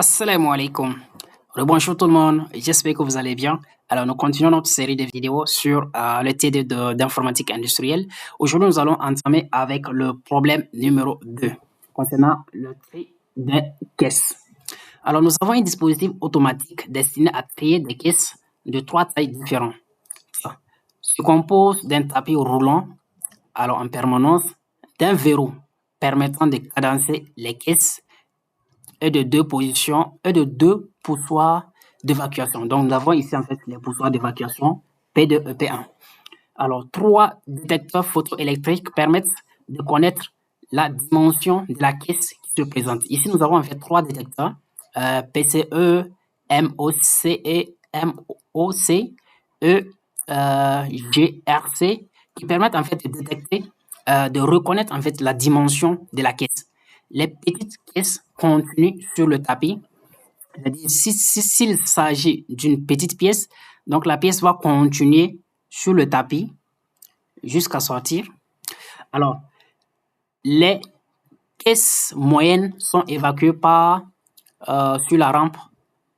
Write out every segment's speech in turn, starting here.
Assalamu alaikum. Bonjour tout le monde, j'espère que vous allez bien. Alors, nous continuons notre série de vidéos sur le TD d'informatique industrielle. Aujourd'hui, nous allons entamer avec le problème numéro 2 concernant le tri des caisses. Alors, nous avons un dispositif automatique destiné à trier des caisses de 3 tailles différentes. Ça se compose d'un tapis roulant, alors en permanence, d'un verrou permettant de cadencer les caisses et de deux positions et de deux poussoirs d'évacuation. Donc, nous avons ici en fait les poussoirs d'évacuation P2 et P1. Alors, 3 détecteurs photoélectriques permettent de connaître la dimension de la caisse qui se présente. Ici, nous avons en fait 3 détecteurs PCE, MOC et MOC et GRC qui permettent en fait de détecter, de reconnaître en fait la dimension de la caisse. Les petites caisses contenues sur le tapis, c'est-à-dire s'il s'agit d'une petite pièce, donc la pièce va continuer sur le tapis jusqu'à sortir. Alors, les caisses moyennes sont évacuées sur la rampe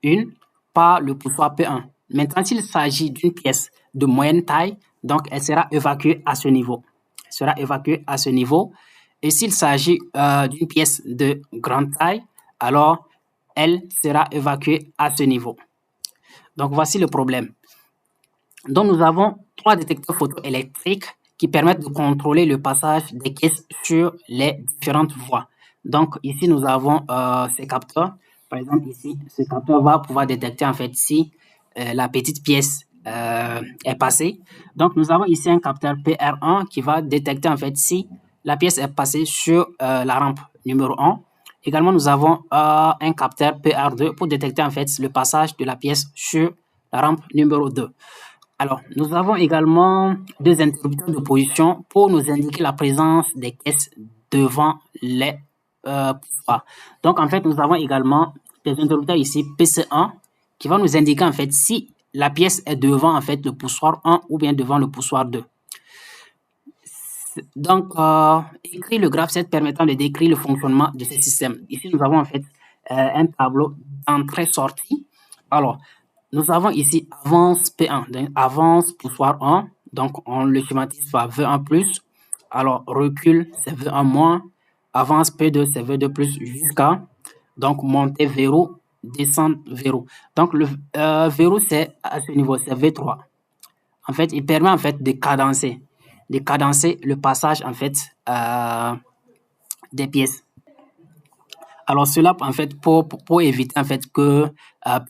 1 par le poussoir P1. Maintenant, s'il s'agit d'une pièce de moyenne taille, donc elle sera évacuée à ce niveau. Et s'il s'agit d'une pièce de grande taille, alors elle sera évacuée à ce niveau. Donc voici le problème. Donc nous avons 3 détecteurs photoélectriques qui permettent de contrôler le passage des caisses sur les différentes voies. Donc ici nous avons ces capteurs. Par exemple ici, ce capteur va pouvoir détecter en fait si la petite pièce est passée. Donc nous avons ici un capteur PR1 qui va détecter en fait si la pièce est passée sur la rampe numéro 1. Également, nous avons un capteur PR2 pour détecter en fait le passage de la pièce sur la rampe numéro 2. Alors, nous avons également 2 interrupteurs de position pour nous indiquer la présence des caisses devant les poussoirs. Donc, en fait, nous avons également des interrupteurs ici PC1 qui va nous indiquer en fait si la pièce est devant en fait le poussoir 1 ou bien devant le poussoir 2. Donc, écrire le graphe 7 permettant de décrire le fonctionnement de ce système. Ici, nous avons en fait un tableau d'entrée-sortie. Alors, nous avons ici avance P1, donc avance poussoir 1, donc on le schématise par V1+. Alors, recul, c'est V1-, avance P2, c'est V2+, jusqu'à, donc montée verrou, descendre verrou. Donc, le verrou, c'est à ce niveau, c'est V3. En fait, il permet en fait de cadencer le passage en fait des pièces. Alors cela en fait pour éviter en fait que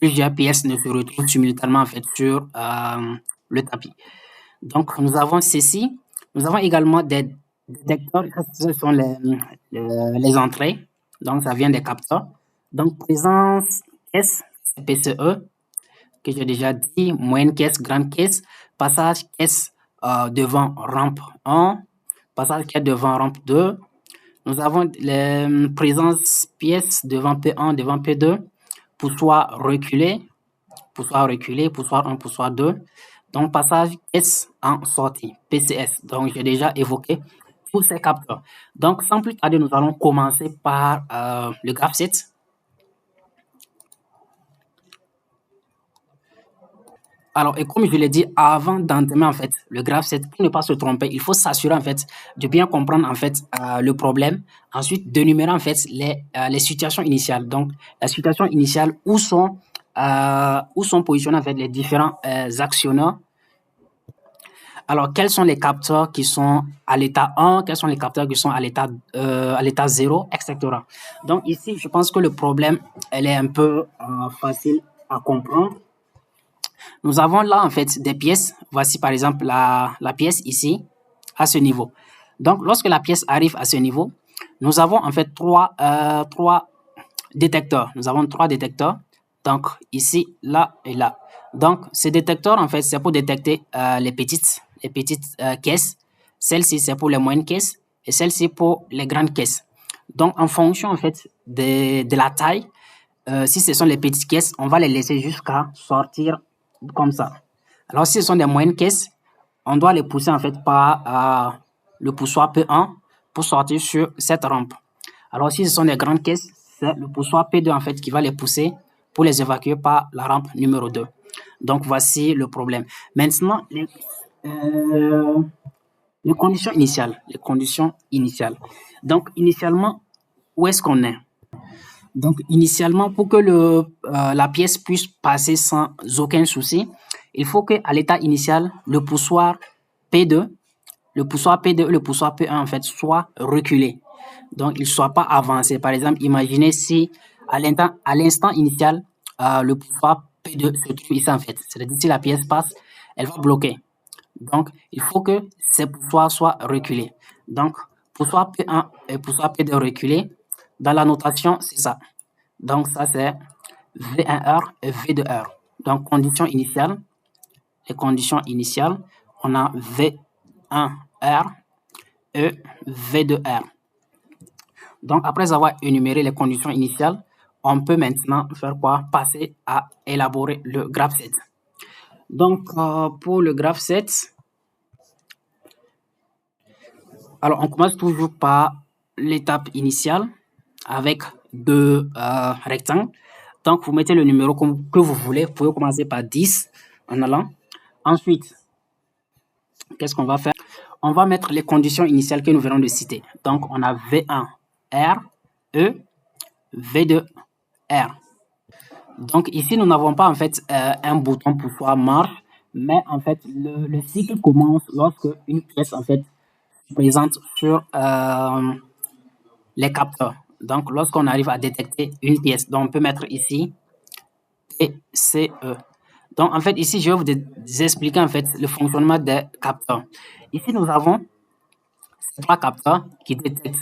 plusieurs pièces ne se retrouvent simultanément en fait sur le tapis. Donc nous avons ceci. Nous avons également des détecteurs. Ce sont les entrées. Donc ça vient des capteurs. Donc présence caisse PCE que j'ai déjà dit, moyenne caisse, grande caisse, passage caisse devant rampe 1, passage caisse devant rampe 2. Nous avons les présences pièces devant P1, devant P2, poussoir reculé, poussoir 1, poussoir 2. Donc passage caisse en sortie, PCS. Donc j'ai déjà évoqué tous ces capteurs. Donc sans plus tarder, nous allons commencer par le graphe 7. Alors, et comme je l'ai dit avant d'entamer en fait le graphe 7, pour ne pas se tromper, il faut s'assurer en fait de bien comprendre en fait le problème. Ensuite, d'énumérer en fait les situations initiales. Donc, la situation initiale où sont positionnés en fait les différents actionneurs. Alors, quels sont les capteurs qui sont à l'état 1, quels sont les capteurs qui sont à l'état 0, etc. Donc ici, je pense que le problème, elle est un peu facile à comprendre. Nous avons là en fait des pièces. Voici par exemple la pièce ici à ce niveau. Donc lorsque la pièce arrive à ce niveau, nous avons en fait trois détecteurs. Nous avons 3 détecteurs. Donc ici, là et là. Donc ces détecteurs en fait c'est pour détecter les petites caisses. Celle-ci c'est pour les moyennes caisses et celle-ci pour les grandes caisses. Donc en fonction en fait de la taille, si ce sont les petites caisses, on va les laisser jusqu'à sortir comme ça. Alors, si ce sont des moyennes caisses, on doit les pousser en fait par le poussoir P1 pour sortir sur cette rampe. Alors, si ce sont des grandes caisses, c'est le poussoir P2 en fait qui va les pousser pour les évacuer par la rampe numéro 2. Donc, voici le problème. Maintenant, les conditions initiales. Les conditions initiales. Donc, initialement, où est-ce qu'on est? Donc, initialement, pour que la pièce puisse passer sans aucun souci, il faut qu'à l'état initial, le poussoir P2, le poussoir P2 et le poussoir P1, en fait, soient reculés. Donc, ils ne soient pas avancés. Par exemple, imaginez si à l'instant initial, le poussoir P2 se trouve ici, en fait. C'est-à-dire, si la pièce passe, elle va bloquer. Donc, il faut que ces poussoirs soient reculés. Donc, poussoir P1 et poussoir P2 reculés, dans la notation, c'est ça. Donc, ça, c'est V1R et V2R. Donc, condition initiale. Les conditions initiales, on a V1R et V2R. Donc, après avoir énuméré les conditions initiales, on peut maintenant faire quoi? Passer à élaborer le graphe 7. Donc, pour le graphe 7, alors on commence toujours par l'étape initiale avec deux rectangles. Donc, vous mettez le numéro que vous voulez. Vous pouvez commencer par 10 en allant. Ensuite, qu'est-ce qu'on va faire? On va mettre les conditions initiales que nous venons de citer. Donc, on a V1, R, E, V2, R. Donc, ici, nous n'avons pas en fait un bouton poussoir marche, mais en fait, le cycle commence lorsque une pièce en fait se présente sur les capteurs. Donc, lorsqu'on arrive à détecter une pièce, donc on peut mettre ici PCE. Donc, en fait, ici, je vais vous expliquer en fait le fonctionnement des capteurs. Ici, nous avons trois capteurs qui détectent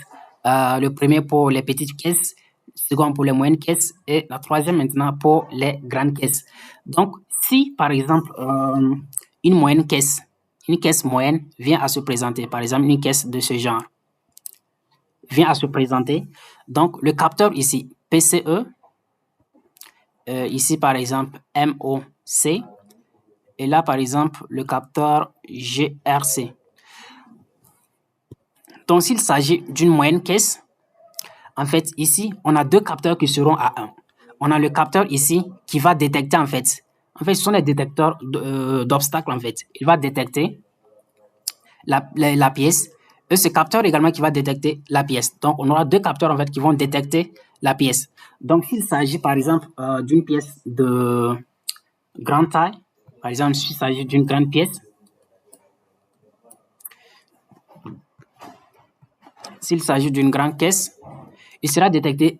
le premier pour les petites caisses, le second pour les moyennes caisses et la troisième maintenant pour les grandes caisses. Donc, si par exemple une caisse moyenne vient à se présenter, par exemple une caisse de ce genre, vient à se présenter, donc le capteur ici, PCE, ici par exemple MOC, et là par exemple le capteur GRC. Donc s'il s'agit d'une moyenne caisse, en fait ici on a deux capteurs qui seront à 1. On a le capteur ici qui va détecter en fait ce sont des détecteurs d'obstacles en fait. Il va détecter la pièce et ce capteur également qui va détecter la pièce. Donc on aura deux capteurs en fait qui vont détecter la pièce. Donc s'il s'agit par exemple d'une pièce de grande taille, par exemple s'il s'agit d'une grande pièce, s'il s'agit d'une grande caisse, il sera détecté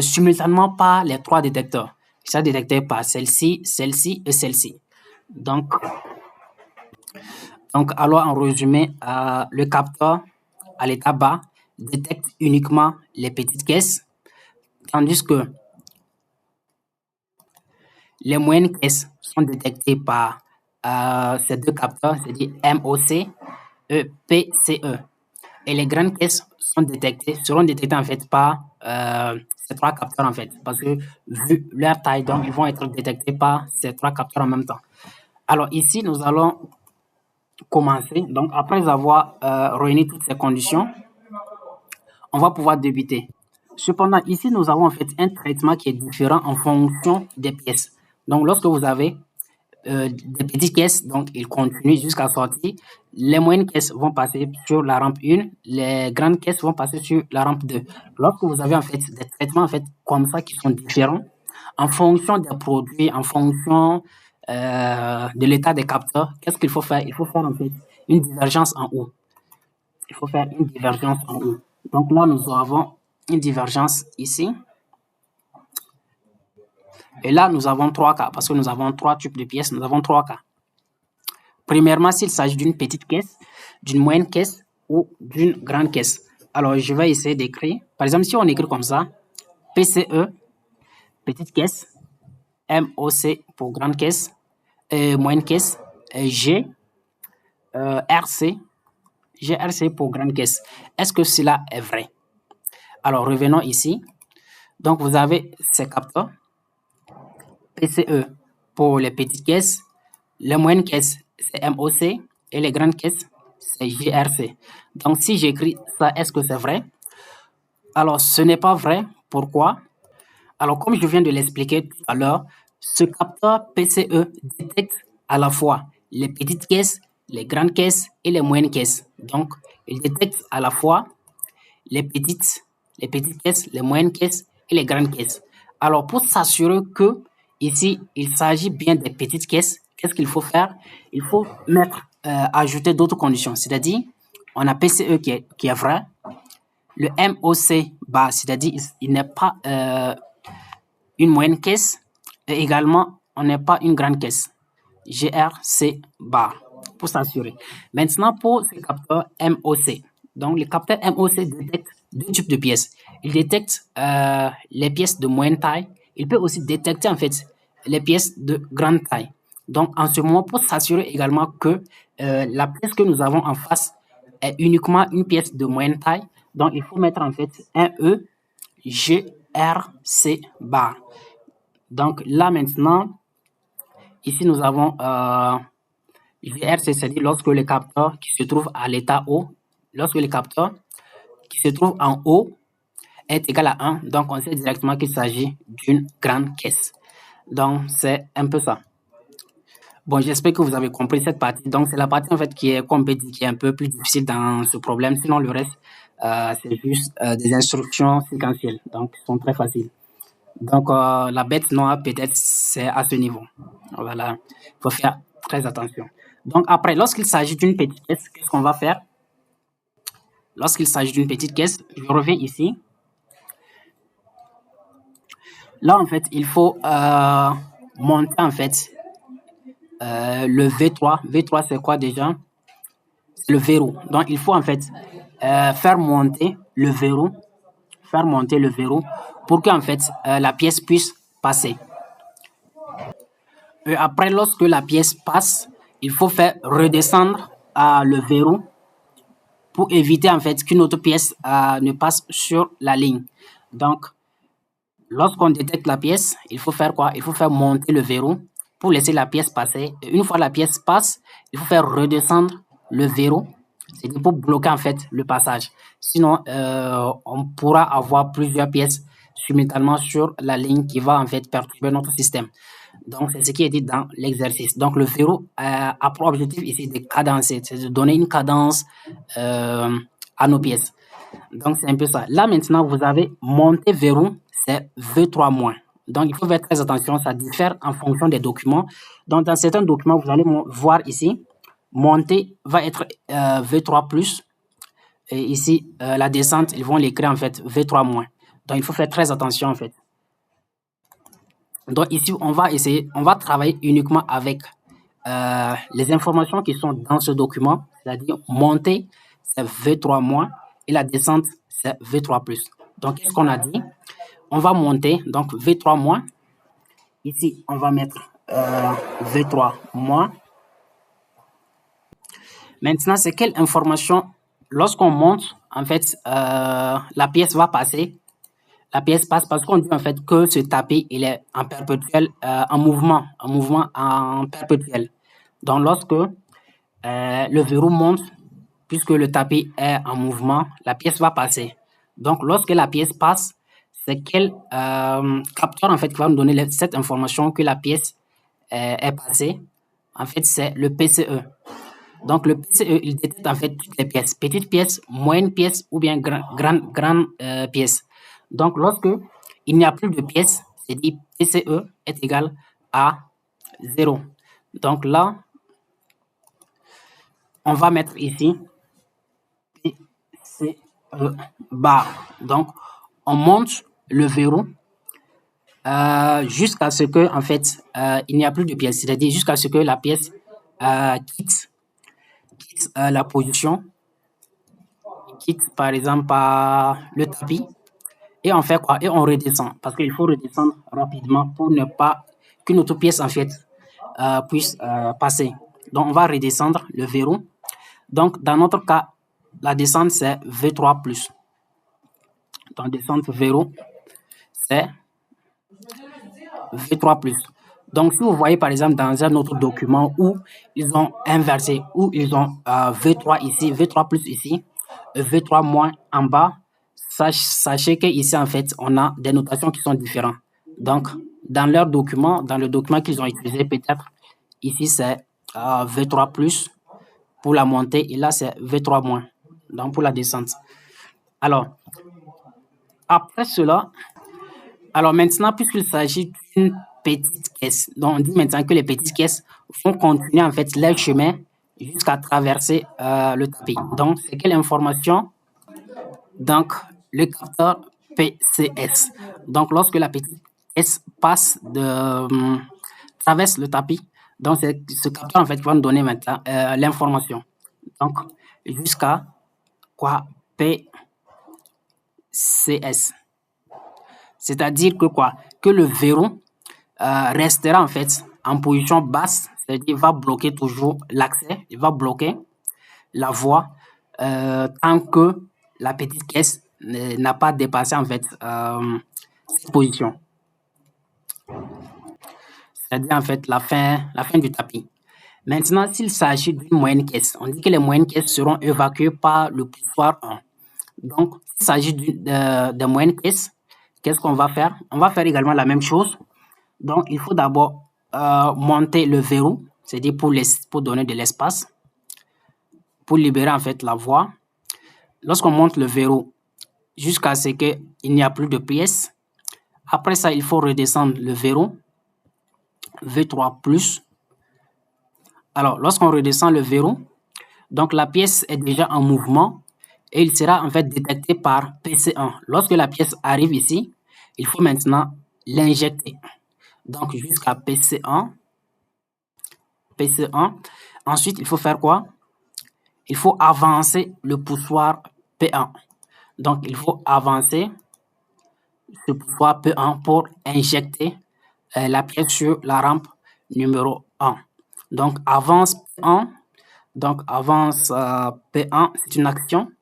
simultanément par les trois détecteurs. Il sera détecté par celle-ci, celle-ci et celle-ci. Donc, alors en résumé, le capteur à l'état bas détecte uniquement les petites caisses, tandis que les moyennes caisses sont détectées par ces deux capteurs, c'est-à-dire MOC et PCE. Et les grandes caisses seront détectées en fait par ces trois capteurs en fait, parce que vu leur taille, donc ils vont être détectés par ces trois capteurs en même temps. Alors ici, nous allons commencer. Donc après avoir réuni toutes ces conditions, on va pouvoir débuter. Cependant, ici, nous avons en fait un traitement qui est différent en fonction des pièces. Donc lorsque vous avez des petites caisses, donc ils continuent jusqu'à sortir. Les moyennes caisses vont passer sur la rampe 1, les grandes caisses vont passer sur la rampe 2. Lorsque vous avez en fait des traitements en fait comme ça qui sont différents, en fonction des produits, en fonction de l'état des capteurs, qu'est-ce qu'il faut faire? Il faut faire en fait une divergence en haut. Il faut faire une divergence en haut. Donc là, nous avons une divergence ici. Et là, nous avons trois cas, parce que nous avons trois types de pièces, nous avons trois cas. Premièrement, s'il s'agit d'une petite caisse, d'une moyenne caisse ou d'une grande caisse. Alors, je vais essayer d'écrire. Par exemple, si on écrit comme ça, PCE, petite caisse, MOC pour grande caisse, moyenne caisse, GRC pour grande caisse. Est-ce que cela est vrai? Alors, revenons ici. Donc, vous avez ces capteurs. PCE pour les petites caisses, les moyennes caisses, c'est MOC et les grandes caisses, c'est GRC. Donc, si j'écris ça, est-ce que c'est vrai? Alors, ce n'est pas vrai. Pourquoi? Alors, comme je viens de l'expliquer tout à l'heure, ce capteur PCE détecte à la fois les petites caisses, les grandes caisses et les moyennes caisses. Donc, il détecte à la fois les petites caisses, les moyennes caisses et les grandes caisses. Alors, pour s'assurer que ici, il s'agit bien des petites caisses, qu'est-ce qu'il faut faire? Il faut ajouter d'autres conditions. C'est-à-dire, on a PCE qui est vrai, le MOC bas, c'est-à-dire il n'est pas une moyenne caisse et également on n'est pas une grande caisse. GRC bar pour s'assurer. Maintenant pour ce capteur MOC. Donc le capteur MOC détecte deux types de pièces. Il détecte les pièces de moyenne taille. Il peut aussi détecter en fait les pièces de grande taille. Donc en ce moment pour s'assurer également que la pièce que nous avons en face est uniquement une pièce de moyenne taille. Donc il faut mettre en fait un E GRC bar. Donc là maintenant, ici nous avons GRC, c'est-à-dire lorsque le capteur qui se trouve à l'état haut, lorsque le capteur qui se trouve en haut est égal à 1, donc on sait directement qu'il s'agit d'une grande caisse. Donc c'est un peu ça. Bon, j'espère que vous avez compris cette partie. Donc c'est la partie en fait qui est, comme on peut dire, qui est un peu plus difficile dans ce problème. Sinon le reste, c'est juste des instructions séquentielles, donc ils sont très faciles. Donc, la bête noire, peut-être, c'est à ce niveau. Voilà, il faut faire très attention. Donc, après, lorsqu'il s'agit d'une petite caisse, qu'est-ce qu'on va faire? Lorsqu'il s'agit d'une petite caisse, je reviens ici. Là, en fait, il faut monter, en fait, le V3. V3, c'est quoi déjà? C'est le verrou. Donc, il faut, en fait, faire monter le verrou pour qu'en fait la pièce puisse passer. Et après, lorsque la pièce passe, il faut faire redescendre le verrou pour éviter en fait qu'une autre pièce ne passe sur la ligne. Donc, lorsqu'on détecte la pièce, il faut faire quoi? Il faut faire monter le verrou pour laisser la pièce passer. Et une fois la pièce passe, il faut faire redescendre le verrou. C'est pour bloquer en fait le passage. Sinon, on pourra avoir plusieurs pièces simultanément sur la ligne qui va en fait perturber notre système. Donc, c'est ce qui est dit dans l'exercice. Donc, le verrou a pour objectif ici de cadencer, c'est de donner une cadence à nos pièces. Donc, c'est un peu ça. Là, maintenant, vous avez monté verrou, c'est V3-. Donc, il faut faire très attention, ça diffère en fonction des documents. Donc, dans certains documents, vous allez voir ici, monter va être V3+. Et ici, la descente, ils vont l'écrire en fait V3-. Donc, il faut faire très attention en fait. Donc, ici, on va travailler uniquement avec les informations qui sont dans ce document, c'est-à-dire monter, c'est V3- et la descente, c'est V3+. Donc, qu'est-ce qu'on a dit? On va monter, donc V3-. Ici, on va mettre V3-. Maintenant, c'est quelle information? Lorsqu'on monte, en fait, la pièce va passer. La pièce passe parce qu'on dit en fait que ce tapis, il est en perpétuel, en mouvement en perpétuel. Donc, lorsque le verrou monte, puisque le tapis est en mouvement, la pièce va passer. Donc, lorsque la pièce passe, c'est quel capteur en fait qui va nous donner cette information que la pièce est passée? En fait, c'est le PCE. Donc, le PCE, il détecte en fait toutes les pièces, petites pièces, moyennes pièces ou bien grandes pièces. Donc, lorsque il n'y a plus de pièces, c'est dit PCE est égal à 0. Donc là, on va mettre ici PCE bar. Donc, on monte le verrou jusqu'à ce que, en fait, il n'y a plus de pièces. C'est-à-dire jusqu'à ce que la pièce quitte la position, quitte par exemple le tapis. Et on fait quoi? Et on redescend. Parce qu'il faut redescendre rapidement pour ne pas qu'une autre pièce en fait puisse passer. Donc on va redescendre le verrou. Donc dans notre cas, la descente c'est V3+. Donc descente verrou, c'est V3+. Donc si vous voyez par exemple dans un autre document où ils ont inversé, où ils ont V3 ici, V3+ ici, V3- en bas, sachez qu'ici, en fait, on a des notations qui sont différentes. Donc, dans leur document, dans le document qu'ils ont utilisé, peut-être, ici c'est V3 plus pour la montée et là c'est V3 moins, donc pour la descente. Alors, après cela, alors maintenant, puisqu'il s'agit d'une petite caisse, donc on dit maintenant que les petites caisses vont continuer en fait leur chemin jusqu'à traverser le tapis. Donc, c'est quelle information? Donc, le capteur PCS. Donc, lorsque la petite caisse passe traverse le tapis, donc c'est ce capteur en fait qui va nous donner maintenant l'information. Donc, jusqu'à quoi? PCS. C'est-à-dire que quoi? Que le verrou restera en fait en position basse, c'est-à-dire qu'il va bloquer toujours l'accès, il va bloquer la voie tant que la petite caisse n'a pas dépassé en fait cette position. C'est-à-dire en fait la fin du tapis. Maintenant, s'il s'agit d'une moyenne caisse, on dit que les moyennes caisses seront évacuées par le poussoir 1. Donc, s'il s'agit de moyenne caisse, qu'est-ce qu'on va faire? On va faire également la même chose. Donc, il faut d'abord monter le verrou, c'est-à-dire pour donner de l'espace, pour libérer en fait la voie. Lorsqu'on monte le verrou jusqu'à ce qu'il n'y a plus de pièces, après ça, il faut redescendre le verrou, V3 plus. Alors, lorsqu'on redescend le verrou, donc la pièce est déjà en mouvement et il sera en fait détecté par PC1. Lorsque la pièce arrive ici, il faut maintenant l'injecter. Donc, jusqu'à PC1. PC1. Ensuite, il faut faire quoi? Il faut avancer le poussoir P1. Donc, il faut avancer ce poussoir P1 pour injecter la pièce sur la rampe numéro 1. Donc, avance P1. Donc, avance P1, c'est une action.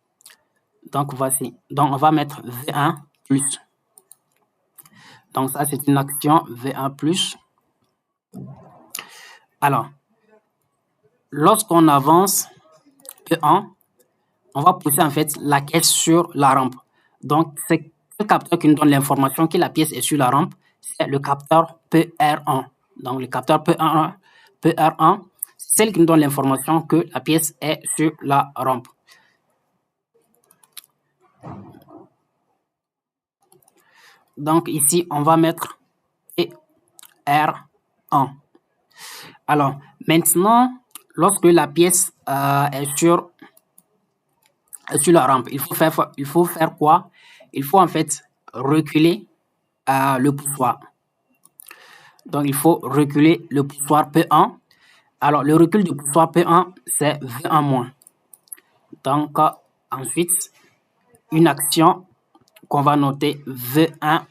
Donc, voici. Donc, on va mettre V1 plus. Donc, ça, c'est une action V1 plus. Alors, lorsqu'on avance P1, on va pousser en fait la caisse sur la rampe. Donc, c'est le capteur qui nous donne l'information que la pièce est sur la rampe, c'est le capteur PR1. Donc, le capteur PR1, c'est celle qui nous donne l'information que la pièce est sur la rampe. Donc, ici, on va mettre PR1. Alors, maintenant, lorsque la pièce est sur la rampe, il faut faire quoi? Il faut en fait reculer le poussoir. Donc, il faut reculer le poussoir P1. Alors, le recul du poussoir P1, c'est V1-. Donc, ensuite, une action qu'on va noter V1-.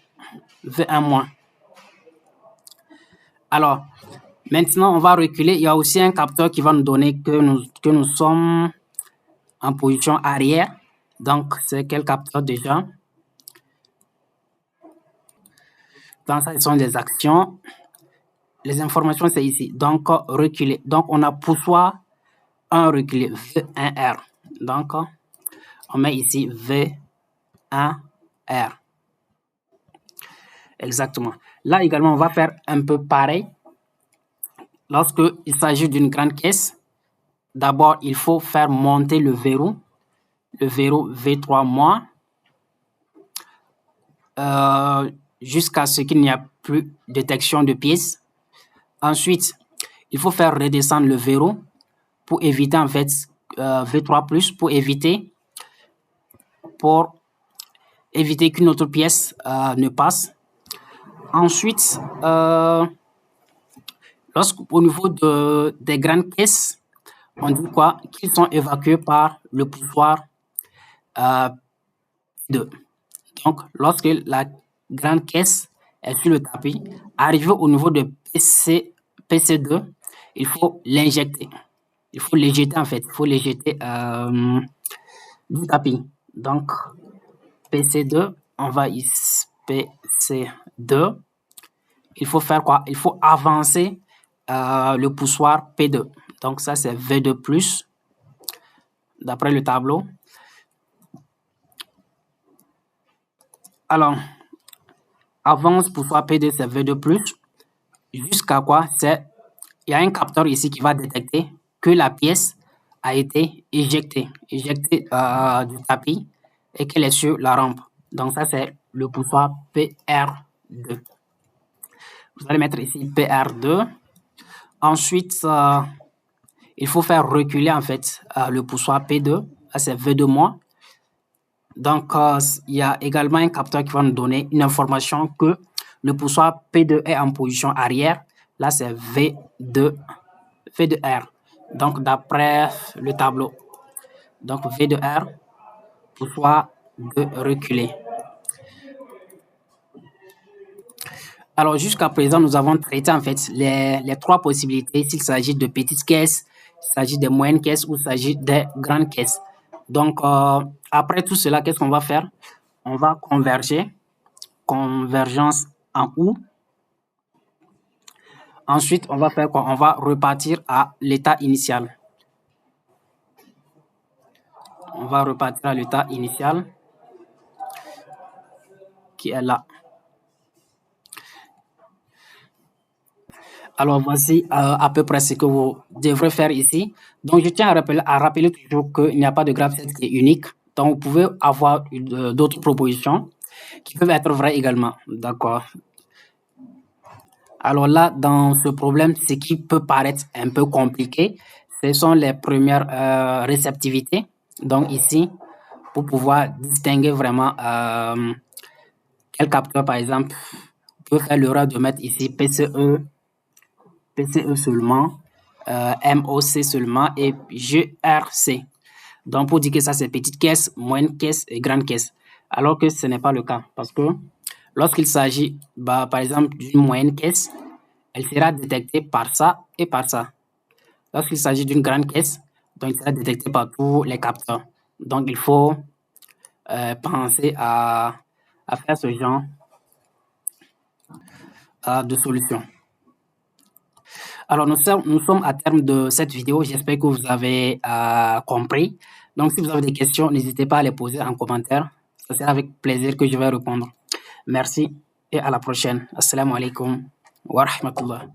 Alors, maintenant, on va reculer. Il y a aussi un capteur qui va nous donner que nous sommes en position arrière. Donc, c'est quel capteur déjà? Donc, ça, ce sont des actions. Les informations, c'est ici. Donc, reculer. Donc, on a poussoir 1 reculé, V1R. Donc, on met ici V1R. Exactement. Là également, on va faire un peu pareil. Lorsqu'il s'agit d'une grande caisse, d'abord, il faut faire monter le verrou V3-, jusqu'à ce qu'il n'y a plus de détection de pièces. Ensuite, il faut faire redescendre le verrou pour éviter en fait V3+, pour éviter qu'une autre pièce ne passe. Ensuite, au niveau des grandes caisses, on dit quoi? Qu'ils sont évacués par le poussoir 2. Donc, lorsque la grande caisse est sur le tapis, arrivé au niveau de PC2, il faut l'injecter. Il faut l'éjeter en fait. Il faut l'éjeter du tapis. Donc, PC2, on va ici, PC2. Il faut faire quoi? Il faut avancer le poussoir P2. Donc, ça, c'est V2+, d'après le tableau. Alors, avance poussoir P2, c'est V2+, jusqu'à quoi? Il y a un capteur ici qui va détecter que la pièce a été éjectée du tapis et qu'elle est sur la rampe. Donc ça, c'est le poussoir PR2. Vous allez mettre ici PR2. Ensuite, il faut faire reculer en fait le poussoir P2. Là, c'est V2-. Donc, il y a également un capteur qui va nous donner une information que le poussoir P2 est en position arrière. Là, c'est V2R. Donc, d'après le tableau. Donc, V2R, poussoir de reculer. Alors, jusqu'à présent, nous avons traité en fait les trois possibilités, s'il s'agit de petites caisses, s'il s'agit de moyennes caisses ou s'il s'agit de grandes caisses. Donc, après tout cela, qu'est-ce qu'on va faire? On va converger, convergence en U. Ensuite, on va faire quoi? On va repartir à l'état initial. On va repartir à l'état initial qui est là. Alors, voici à peu près ce que vous devrez faire ici. Donc, je tiens à rappeler toujours qu'il n'y a pas de graphe qui est unique. Donc, vous pouvez avoir d'autres propositions qui peuvent être vraies également. D'accord. Alors là, dans ce problème, ce qui peut paraître un peu compliqué, ce sont les premières réceptivités. Donc ici, pour pouvoir distinguer vraiment quel capteur, par exemple, vous pouvez faire l'erreur de mettre ici PCE seulement, MOC seulement et GRC. Donc pour dire que ça c'est petite caisse, moyenne caisse et grande caisse. Alors que ce n'est pas le cas parce que lorsqu'il s'agit par exemple d'une moyenne caisse, elle sera détectée par ça et par ça. Lorsqu'il s'agit d'une grande caisse, donc elle sera détectée par tous les capteurs. Donc il faut penser à faire ce genre de solution. Alors, nous sommes à terme de cette vidéo. J'espère que vous avez compris. Donc, si vous avez des questions, n'hésitez pas à les poser en commentaire. Ce sera avec plaisir que je vais répondre. Merci et à la prochaine. Assalamu alaikum wa rahmatullah.